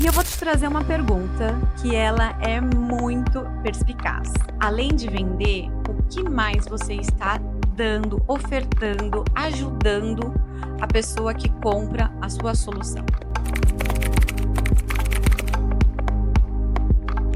E eu vou te trazer uma pergunta que ela é muito perspicaz. Além de vender, o que mais você está dando, ofertando, ajudando a pessoa que compra a sua solução?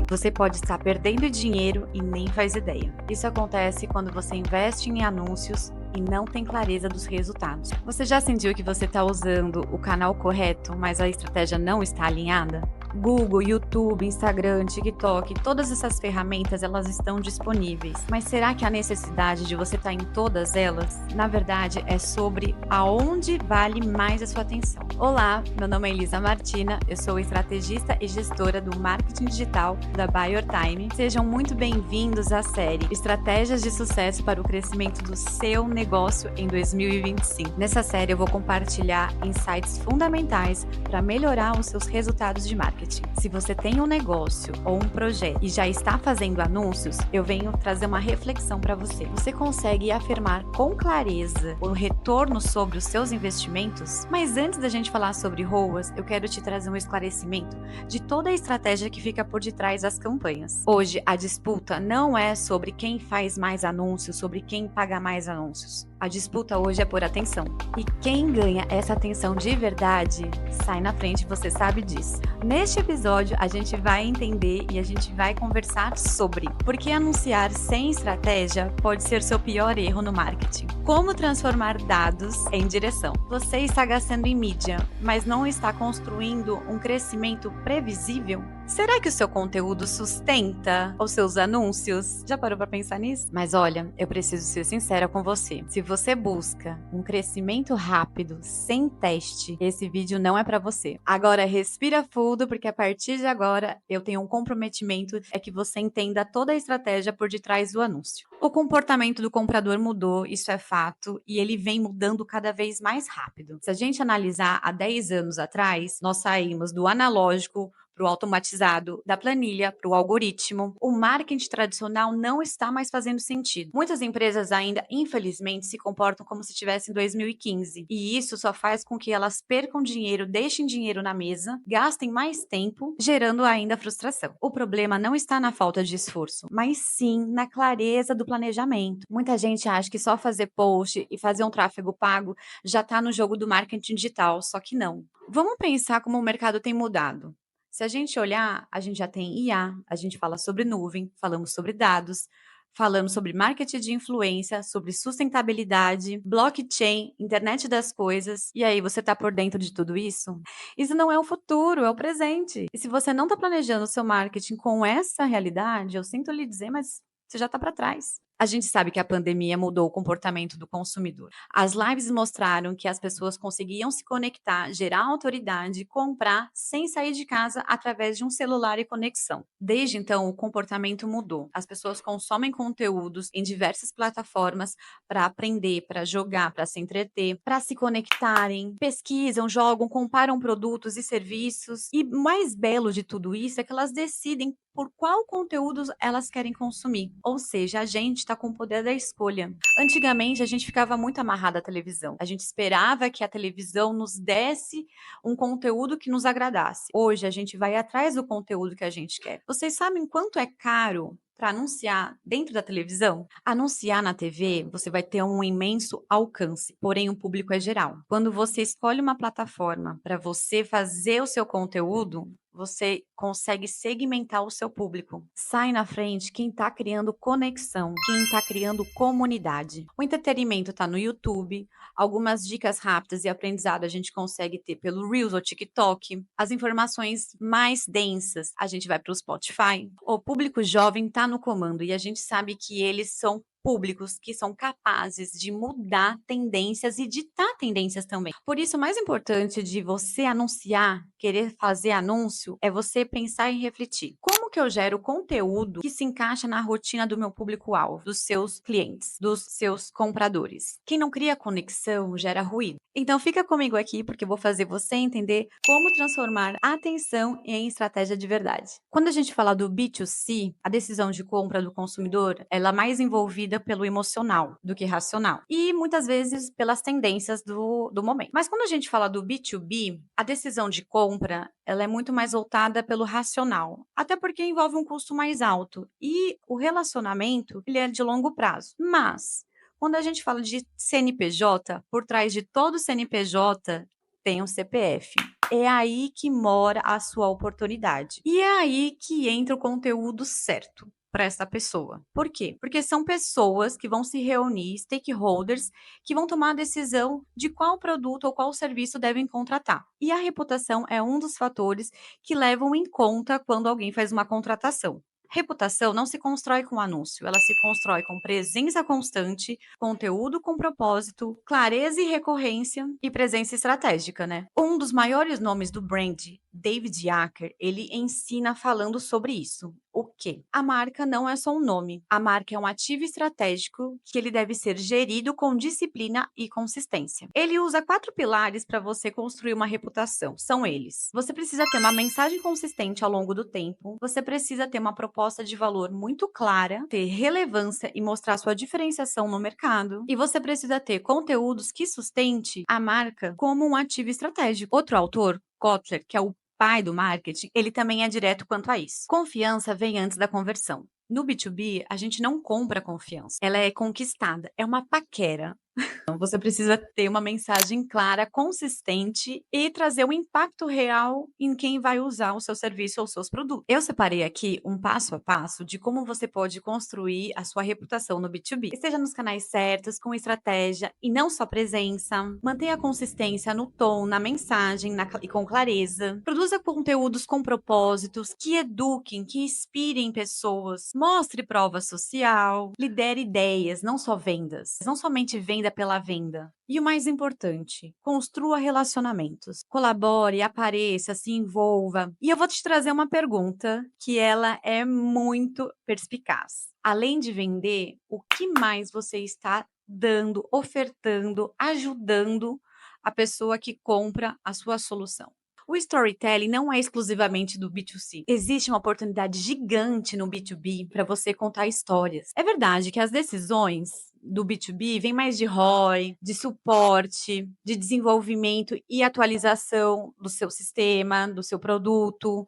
Você pode estar perdendo dinheiro e nem faz ideia. Isso acontece quando você investe em anúncios e não tem clareza dos resultados. Você já sentiu que você está usando o canal correto, mas a estratégia não está alinhada? Google, YouTube, Instagram, TikTok, todas essas ferramentas elas estão disponíveis. Mas será que há necessidade de você estar em todas elas? Na verdade, é sobre aonde vale mais a sua atenção. Olá, meu nome é Elisa Martina, eu sou estrategista e gestora do marketing digital da Buy Your Time. Sejam muito bem-vindos à série Estratégias de Sucesso para o Crescimento do Seu Negócio em 2025. Nessa série eu vou compartilhar insights fundamentais para melhorar os seus resultados de marketing. Se você tem um negócio ou um projeto e já está fazendo anúncios, eu venho trazer uma reflexão para você. Você consegue afirmar com clareza o retorno sobre os seus investimentos? Mas antes da gente falar sobre ROAS, eu quero te trazer um esclarecimento de toda a estratégia que fica por detrás das campanhas. Hoje, a disputa não é sobre quem faz mais anúncios, sobre quem paga mais anúncios. A disputa hoje é por atenção. E quem ganha essa atenção de verdade sai na frente, você sabe disso. Neste episódio, a gente vai entender e a gente vai conversar sobre por que anunciar sem estratégia pode ser seu pior erro no marketing. Como transformar dados em direção. Você está gastando em mídia, mas não está construindo um crescimento previsível? Será que o seu conteúdo sustenta os seus anúncios? Já parou para pensar nisso? Mas olha, eu preciso ser sincera com você. Se você busca um crescimento rápido, sem teste, esse vídeo não é para você. Agora respira fundo, porque a partir de agora eu tenho um comprometimento é que você entenda toda a estratégia por detrás do anúncio. O comportamento do comprador mudou, isso é fato, e ele vem mudando cada vez mais rápido. Se a gente analisar há 10 anos atrás, nós saímos do analógico para o automatizado, da planilha para o algoritmo. O marketing tradicional não está mais fazendo sentido. Muitas empresas ainda, infelizmente, se comportam como se estivesse em 2015. E isso só faz com que elas percam dinheiro, deixem dinheiro na mesa, gastem mais tempo, gerando ainda frustração. O problema não está na falta de esforço, mas sim na clareza do planejamento. Muita gente acha que só fazer post e fazer um tráfego pago já está no jogo do marketing digital, só que não. Vamos pensar como o mercado tem mudado. Se a gente olhar, a gente já tem IA, a gente fala sobre nuvem, falamos sobre dados, falamos sobre marketing de influência, sobre sustentabilidade, blockchain, internet das coisas. E aí, você está por dentro de tudo isso? Isso não é o futuro, é o presente. E se você não está planejando o seu marketing com essa realidade, eu sinto lhe dizer, mas você já está para trás. A gente sabe que a pandemia mudou o comportamento do consumidor. As lives mostraram que as pessoas conseguiam se conectar, gerar autoridade, comprar sem sair de casa através de um celular e conexão. Desde então, o comportamento mudou. As pessoas consomem conteúdos em diversas plataformas para aprender, para jogar, para se entreter, para se conectarem, pesquisam, jogam, comparam produtos e serviços. E o mais belo de tudo isso é que elas decidem por qual conteúdo elas querem consumir. Ou seja, a gente está com o poder da escolha. Antigamente, a gente ficava muito amarrado à televisão. A gente esperava que a televisão nos desse um conteúdo que nos agradasse. Hoje, a gente vai atrás do conteúdo que a gente quer. Vocês sabem quanto é caro para anunciar dentro da televisão? Anunciar na TV, você vai ter um imenso alcance, porém o público é geral. Quando você escolhe uma plataforma para você fazer o seu conteúdo, você consegue segmentar o seu público. Sai na frente quem está criando conexão, quem está criando comunidade. O entretenimento está no YouTube, algumas dicas rápidas e aprendizado a gente consegue ter pelo Reels ou TikTok. As informações mais densas a gente vai para o Spotify. O público jovem está no comando e a gente sabe que eles são públicos que são capazes de mudar tendências e ditar tendências também. Por isso, o mais importante de você anunciar, querer fazer anúncio, é você pensar e refletir. Como que eu gero conteúdo que se encaixa na rotina do meu público-alvo, dos seus clientes, dos seus compradores? Quem não cria conexão gera ruído. Então fica comigo aqui porque eu vou fazer você entender como transformar a atenção em estratégia de verdade. Quando a gente fala do B2C, a decisão de compra do consumidor, ela é mais envolvida movida pelo emocional do que racional. E muitas vezes pelas tendências do momento. Mas quando a gente fala do B2B, a decisão de compra ela é muito mais voltada pelo racional, até porque envolve um custo mais alto e o relacionamento ele é de longo prazo. Mas quando a gente fala de CNPJ, por trás de todo CNPJ tem um CPF. É aí que mora a sua oportunidade. E é aí que entra o conteúdo certo para essa pessoa. Por quê? Porque são pessoas que vão se reunir, stakeholders, que vão tomar a decisão de qual produto ou qual serviço devem contratar. E a reputação é um dos fatores que levam em conta quando alguém faz uma contratação. Reputação não se constrói com anúncio, ela se constrói com presença constante, conteúdo com propósito, clareza e recorrência e presença estratégica, né? Um dos maiores nomes do brand, David Acker, ele ensina falando sobre isso. O quê? A marca não é só um nome. A marca é um ativo estratégico que ele deve ser gerido com disciplina e consistência. Ele usa 4 pilares para você construir uma reputação. São eles: você precisa ter uma mensagem consistente ao longo do tempo, você precisa ter uma proposta de valor muito clara, ter relevância e mostrar sua diferenciação no mercado, e você precisa ter conteúdos que sustente a marca como um ativo estratégico. Outro autor, Kotler, que é o pai do marketing, ele também é direto quanto a isso. Confiança vem antes da conversão. No B2B, a gente não compra confiança, ela é conquistada, é uma paquera. Então, você precisa ter uma mensagem clara, consistente e trazer um impacto real em quem vai usar o seu serviço ou os seus produtos. Eu separei aqui um passo a passo de como você pode construir a sua reputação no B2B. Esteja nos canais certos, com estratégia e não só presença. Mantenha a consistência no tom, na mensagem e com clareza. Produza conteúdos com propósitos que eduquem, que inspirem pessoas. Mostre prova social. Lidere ideias, não só vendas. Não somente venda pela venda. E o mais importante, construa relacionamentos. Colabore, apareça, se envolva. E eu vou te trazer uma pergunta que ela é muito perspicaz. Além de vender, o que mais você está dando, ofertando, ajudando a pessoa que compra a sua solução? O storytelling não é exclusivamente do B2C. Existe uma oportunidade gigante no B2B para você contar histórias. É verdade que as decisões do B2B vêm mais de ROI, de suporte, de desenvolvimento e atualização do seu sistema, do seu produto.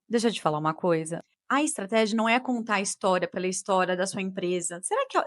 Deixa eu te falar uma coisa. A estratégia não é contar a história pela história da sua empresa. Será que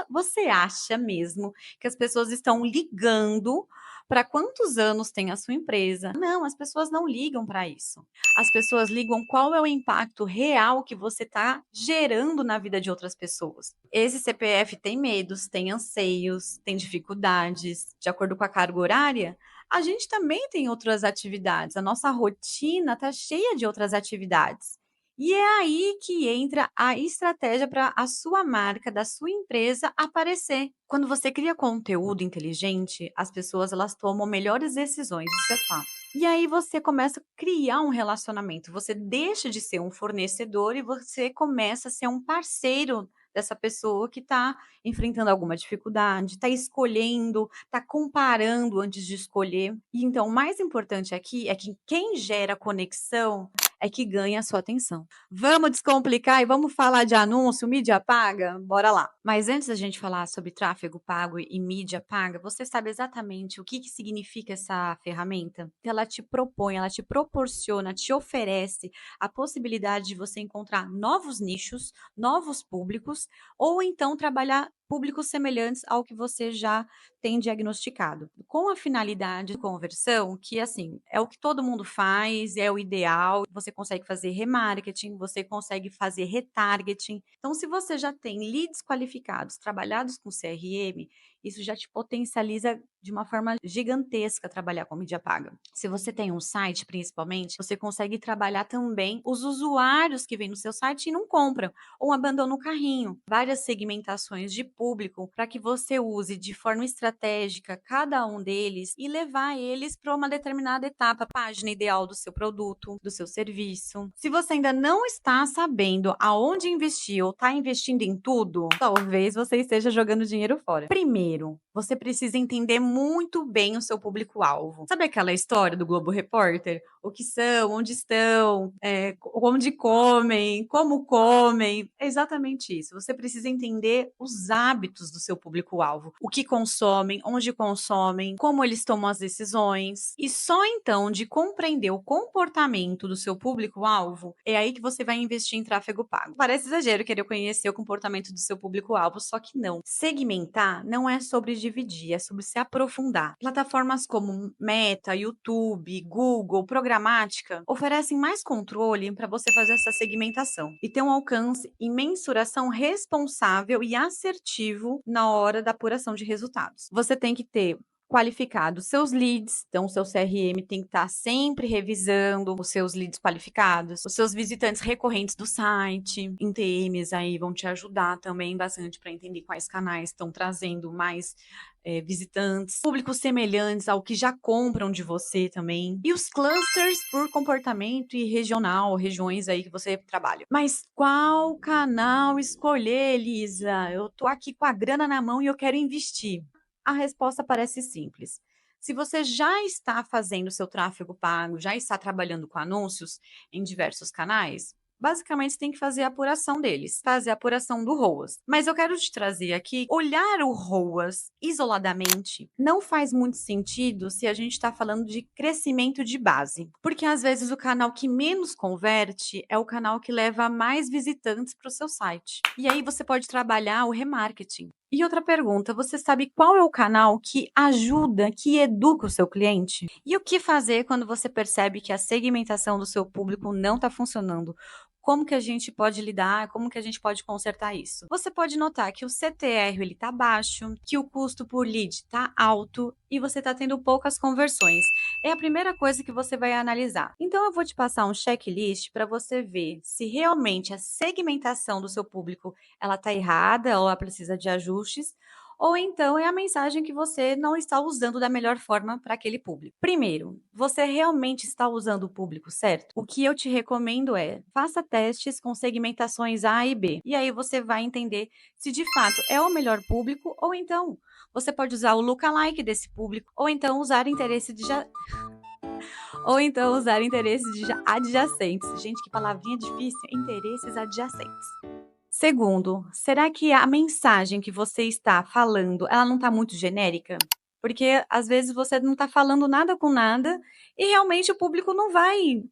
você acha mesmo que as pessoas estão ligando para quantos anos tem a sua empresa? Não, as pessoas não ligam para isso. As pessoas ligam qual é o impacto real que você está gerando na vida de outras pessoas. Esse CPF tem medos, tem anseios, tem dificuldades. De acordo com a carga horária, a gente também tem outras atividades. A nossa rotina está cheia de outras atividades. E é aí que entra a estratégia para a sua marca, da sua empresa aparecer. Quando você cria conteúdo inteligente, as pessoas elas tomam melhores decisões, isso é fato. E aí você começa a criar um relacionamento. Você deixa de ser um fornecedor e você começa a ser um parceiro dessa pessoa que está enfrentando alguma dificuldade, está escolhendo, está comparando antes de escolher. E então, o mais importante aqui é que quem gera conexão é que ganha a sua atenção. Vamos descomplicar e vamos falar de anúncio, mídia paga? Bora lá. Mas antes da gente falar sobre tráfego pago e mídia paga, você sabe exatamente o que significa essa ferramenta? Ela te propõe, ela te proporciona, te oferece a possibilidade de você encontrar novos nichos, novos públicos, ou então trabalhar públicos semelhantes ao que você já tem diagnosticado, com a finalidade de conversão, que assim, é o que todo mundo faz, é o ideal, você consegue fazer remarketing, você consegue fazer retargeting. Então, se você já tem leads qualificados, trabalhados com CRM, isso já te potencializa de uma forma gigantesca trabalhar com mídia paga. Se você tem um site, principalmente, você consegue trabalhar também os usuários que vêm no seu site e não compram, ou abandonam o carrinho. Várias segmentações de público para que você use de forma estratégica cada um deles e levar eles para uma determinada etapa, página ideal do seu produto, do seu serviço. Se você ainda não está sabendo aonde investir ou está investindo em tudo, talvez você esteja jogando dinheiro fora. Primeiro, você precisa entender muito bem o seu público-alvo. Sabe aquela história do Globo Repórter? O que são, onde estão, onde comem, como comem. É exatamente isso. Você precisa entender os hábitos do seu público-alvo, o que consomem, onde consomem, como eles tomam as decisões. E só então de compreender o comportamento do seu público-alvo, é aí que você vai investir em tráfego pago. Parece exagero querer conhecer o comportamento do seu público-alvo, só que não. Segmentar não é sobre dividir, é sobre se aprofundar. Plataformas como Meta, YouTube, Google, Programática oferecem mais controle para você fazer essa segmentação e ter um alcance e mensuração responsável e assertivo na hora da apuração de resultados. Você tem que ter qualificados seus leads, então o seu CRM tem que estar sempre revisando os seus leads qualificados, os seus visitantes recorrentes do site, em TMs aí vão te ajudar também bastante para entender quais canais estão trazendo mais visitantes, públicos semelhantes ao que já compram de você também, e os clusters por comportamento e regional, regiões aí que você trabalha. Mas qual canal escolher, Elisa? Eu tô aqui com a grana na mão e eu quero investir. A resposta parece simples. Se você já está fazendo seu tráfego pago, já está trabalhando com anúncios em diversos canais, basicamente você tem que fazer a apuração deles, fazer a apuração do ROAS. Mas eu quero te trazer aqui, olhar o ROAS isoladamente não faz muito sentido se a gente está falando de crescimento de base. Porque às vezes o canal que menos converte é o canal que leva mais visitantes para o seu site. E aí você pode trabalhar o remarketing. E outra pergunta, você sabe qual é o canal que ajuda, que educa o seu cliente? E o que fazer quando você percebe que a segmentação do seu público não está funcionando? Como que a gente pode lidar? Como que a gente pode consertar isso? Você pode notar que o CTR ele está baixo, que o custo por lead está alto e você está tendo poucas conversões. É a primeira coisa que você vai analisar. Então eu vou te passar um checklist para você ver se realmente a segmentação do seu público ela está errada ou ela precisa de ajustes, ou então é a mensagem que você não está usando da melhor forma para aquele público. Primeiro, você realmente está usando o público certo? O que eu te recomendo é faça testes com segmentações A e B. E aí você vai entender se de fato é o melhor público, ou então você pode usar o lookalike desse público, ou então usar interesse de ou então usar interesses adjacentes. Gente, que palavrinha difícil. Interesses adjacentes. Segundo, será que a mensagem que você está falando, ela não está muito genérica? Porque às vezes você não está falando nada com nada e realmente o público não vai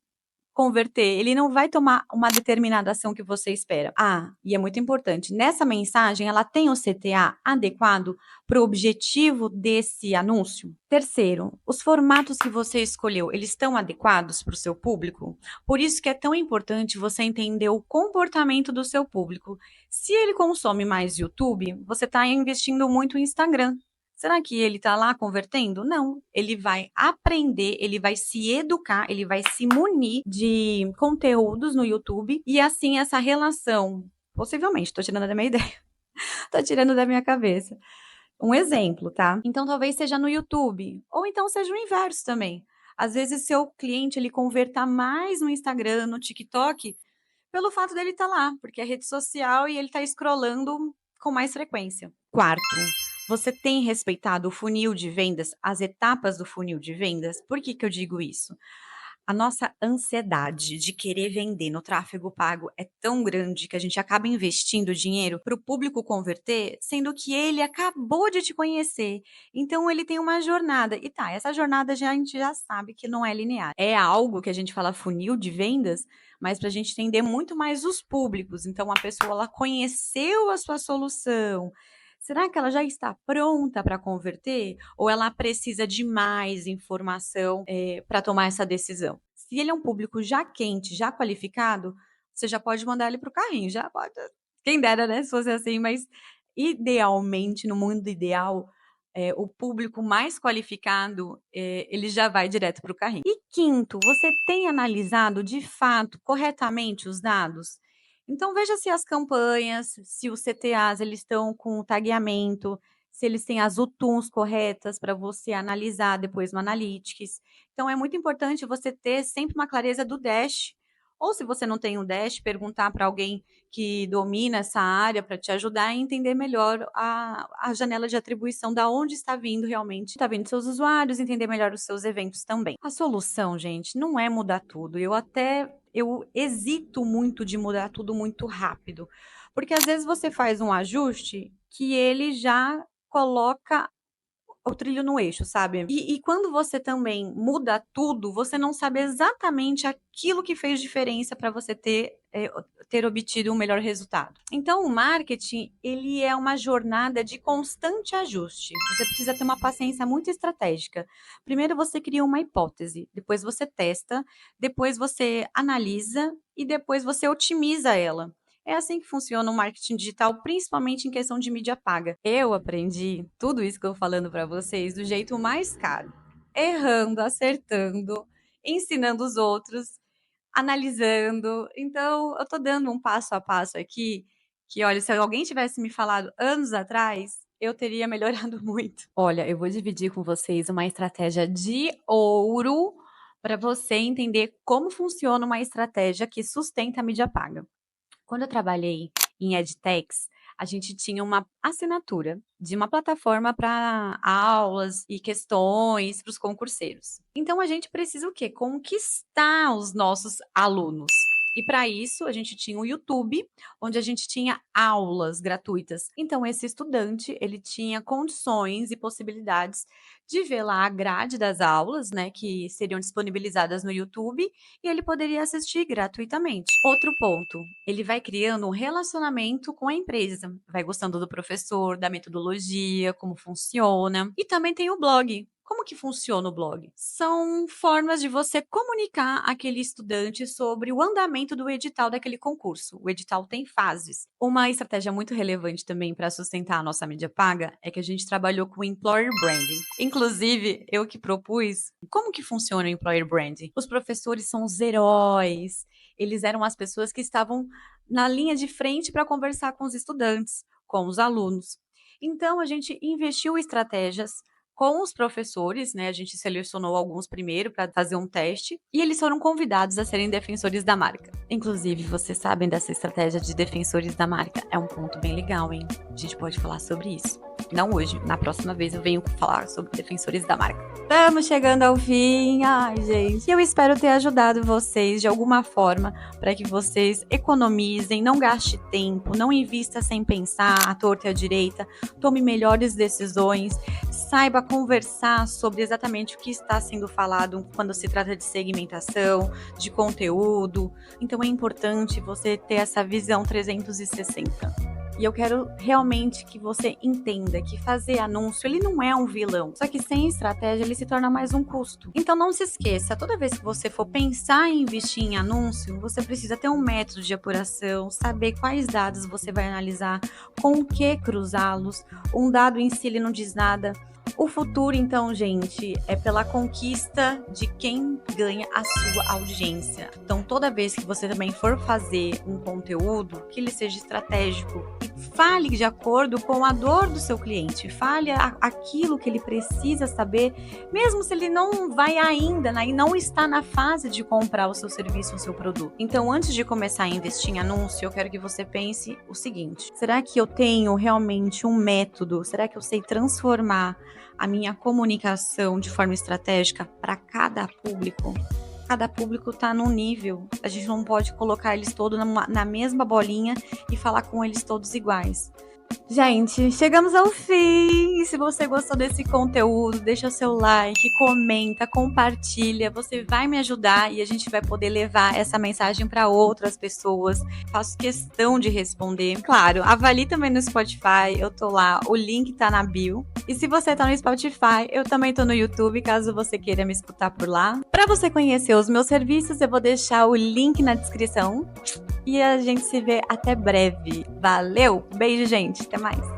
converter, ele não vai tomar uma determinada ação que você espera. Ah, e é muito importante, nessa mensagem ela tem o CTA adequado para o objetivo desse anúncio? Terceiro, os formatos que você escolheu, eles estão adequados para o seu público? Por isso que é tão importante você entender o comportamento do seu público. Se ele consome mais YouTube, você está investindo muito em Instagram. Será que ele está lá convertendo? Não. Ele vai aprender, ele vai se educar, ele vai se munir de conteúdos no YouTube e assim essa relação, possivelmente, estou tirando da minha ideia, estou tirando da minha cabeça. Um exemplo, tá? Então talvez seja no YouTube, ou então seja o inverso também. Às vezes seu cliente ele converta mais no Instagram, no TikTok, pelo fato dele estar lá, porque é rede social e ele está scrollando com mais frequência. Quarto, você tem respeitado o funil de vendas, as etapas do funil de vendas? Por que eu digo isso? A nossa ansiedade de querer vender no tráfego pago é tão grande que a gente acaba investindo dinheiro para o público converter, sendo que ele acabou de te conhecer. Então ele tem uma jornada. E tá, essa jornada a gente já sabe que não é linear. É algo que a gente fala funil de vendas, mas para a gente entender muito mais os públicos. Então a pessoa ela conheceu a sua solução. Será que ela já está pronta para converter? Ou ela precisa de mais informação para tomar essa decisão? Se ele é um público já quente, já qualificado, você já pode mandar ele para o carrinho, já pode. Quem dera, né? Se fosse assim, mas idealmente, no mundo ideal, o público mais qualificado, ele já vai direto para o carrinho. E quinto, você tem analisado de fato, corretamente os dados? Então veja se as campanhas, se os CTAs eles estão com o tagueamento, se eles têm as UTUNs corretas para você analisar depois no Analytics. Então é muito importante você ter sempre uma clareza do dash, Ou se você não tem um Dash, perguntar para alguém que domina essa área para te ajudar a entender melhor a janela de atribuição, da onde está vindo realmente, está vindo seus usuários, entender melhor os seus eventos também. A solução, gente, não é mudar tudo. Eu hesito muito de mudar tudo muito rápido, porque às vezes você faz um ajuste que ele já coloca o trilho no eixo, sabe? E quando você também muda tudo, você não sabe exatamente aquilo que fez diferença para você ter obtido um melhor resultado. Então, o marketing, ele é uma jornada de constante ajuste. Você precisa ter uma paciência muito estratégica. Primeiro você cria uma hipótese, depois você testa, depois você analisa e depois você otimiza ela. É assim que funciona o marketing digital, principalmente em questão de mídia paga. Eu aprendi tudo isso que eu tô falando para vocês do jeito mais caro, errando, acertando, ensinando os outros, analisando. Então, eu tô dando um passo a passo aqui, que olha, se alguém tivesse me falado anos atrás, eu teria melhorado muito. Olha, eu vou dividir com vocês uma estratégia de ouro para você entender como funciona uma estratégia que sustenta a mídia paga. Quando eu trabalhei em edtechs, a gente tinha uma assinatura de uma plataforma para aulas e questões para os concurseiros. Então a gente precisa o quê? Conquistar os nossos alunos. E para isso a gente tinha o YouTube, onde a gente tinha aulas gratuitas. Então esse estudante, ele tinha condições e possibilidades de ver lá a grade das aulas, né, que seriam disponibilizadas no YouTube, e ele poderia assistir gratuitamente. Outro ponto, ele vai criando um relacionamento com a empresa, vai gostando do professor, da metodologia, como funciona. E também tem o blog. Como que funciona o blog? São formas de você comunicar aquele estudante sobre o andamento do edital daquele concurso. O edital tem fases. Uma estratégia muito relevante também para sustentar a nossa mídia paga é que a gente trabalhou com Employer Branding. Inclusive, eu que propus como que funciona o Employer Branding. Os professores são os heróis. Eles eram as pessoas que estavam na linha de frente para conversar com os estudantes, com os alunos. Então, a gente investiu estratégias com os professores, né? A gente selecionou alguns primeiro para fazer um teste e eles foram convidados a serem defensores da marca. Inclusive, vocês sabem dessa estratégia de defensores da marca? É um ponto bem legal, hein? A gente pode falar sobre isso. Não hoje, na próxima vez eu venho falar sobre defensores da marca. Estamos chegando ao fim. Ai, gente. Eu espero ter ajudado vocês de alguma forma para que vocês economizem, não gaste tempo, não invista sem pensar à torta e à direita, tome melhores decisões, saiba conversar sobre exatamente o que está sendo falado quando se trata de segmentação, de conteúdo. Então é importante você ter essa visão 360. E eu quero realmente que você entenda que fazer anúncio, ele não é um vilão. Só que sem estratégia, ele se torna mais um custo. Então não se esqueça, toda vez que você for pensar em investir em anúncio, você precisa ter um método de apuração, saber quais dados você vai analisar, com o que cruzá-los. Um dado em si, ele não diz nada. O futuro, então, gente, é pela conquista de quem ganha a sua audiência. Então, toda vez que você também for fazer um conteúdo, que ele seja estratégico, fale de acordo com a dor do seu cliente, fale aquilo que ele precisa saber, mesmo se ele não vai ainda, né, e não está na fase de comprar o seu serviço, o seu produto. Então, antes de começar a investir em anúncio, eu quero que você pense o seguinte: será que eu tenho realmente um método? Será que eu sei transformar a minha comunicação de forma estratégica para cada público? Cada público está num nível, a gente não pode colocar eles todos na mesma bolinha e falar com eles todos iguais. Gente, chegamos ao fim. Se você gostou desse conteúdo, deixa seu like, comenta, compartilha. Você vai me ajudar e a gente vai poder levar essa mensagem para outras pessoas. Faço questão de responder. Claro, avalie também no Spotify. Eu tô lá, o link tá na bio. E se você tá no Spotify, eu também tô no YouTube, caso você queira me escutar por lá. Para você conhecer os meus serviços, eu vou deixar o link na descrição. E a gente se vê até breve. Valeu! Beijo, gente! Até mais!